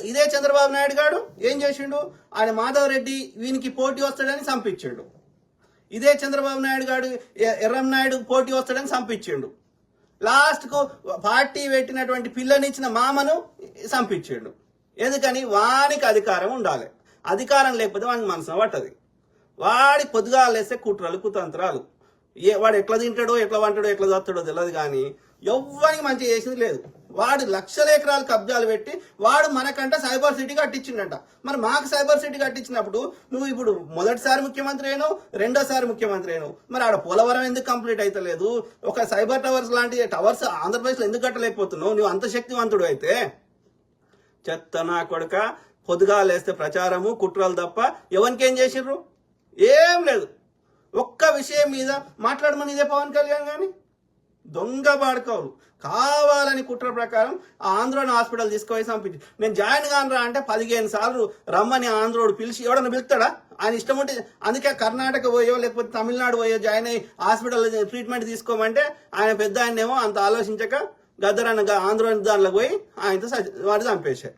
ఇదే చంద్రబాబు నాయుడు గారు ఏం చేసిండు, ఆయన మాధవ్ రెడ్డి వీనికి పోటీ వస్తాడని చంపించిండు. ఇదే చంద్రబాబు నాయుడు గారు ఎర్రంనాయుడు పోటీ వస్తాడని చంపించిండు. లాస్ట్కు పార్టీ పెట్టినటువంటి పిల్లనిచ్చిన మామను చంపించిండు. ఎందుకని? వానికి అధికారం ఉండాలి. అధికారం లేకపోతే వానికి మనసున పట్టది. వాడి పొద్దుగా లేస్తే కుట్రలు కుతంత్రాలు. వాడు ఎట్లా తింటాడో ఎట్లా వంటాడో ఎట్లా చస్తాడో తెలియదు, కానీ ఎవ్వరికి మంచి చేసింది లేదు. వాడు లక్షల ఎకరాలు కబ్జాలు పెట్టి వాడు మనకంట సైబర్ సిటీ కట్టించిండట. మరి మాకు సైబర్ సిటీ కట్టించినప్పుడు నువ్వు ఇప్పుడు మొదటిసారి ముఖ్యమంత్రి అయినావు, రెండోసారి ముఖ్యమంత్రి అయినావు, మరి ఆడ పోలవరం ఎందుకు కంప్లీట్ అవుతలేదు? ఒక సైబర్ టవర్స్ లాంటి టవర్స్ ఆంధ్రప్రదేశ్లో ఎందుకు కట్టలేకపోతున్నావు? నువ్వు అంత శక్తివంతుడు అయితే. చెత్త నా కొడుక, పొద్దుగా లేస్తే ప్రచారము కుట్రలు తప్ప ఎవరికేం చేసిర్రు? ఏం లేదు. ఒక్క విషయం మీద మాట్లాడమని ఇదే పవన్ కళ్యాణ్ కానీ దొంగ బాడుకోరు కావాలని కుట్ర ప్రకారం ఆంధ్రోని హాస్పిటల్ తీసుకుపోయి పంపించి నేను జాయిన్ కానరా అంటే 15 సార్లు రమ్మని ఆంధ్రోడు పిలిచి ఎవడన్నా పిలుస్తాడా? ఆయన ఇష్టం ఉంటే. అందుకే కర్ణాటక పోయో లేకపోతే తమిళనాడు పోయో జాయిన్ అయ్యి హాస్పిటల్ ట్రీట్మెంట్ తీసుకోమంటే ఆయన పెద్ద ఆయనేమో అంత ఆలోచించక గద్దరన్న ఆంధ్రోని దాంట్లోకి పోయి ఆయనతో వాడు చంపేశారు.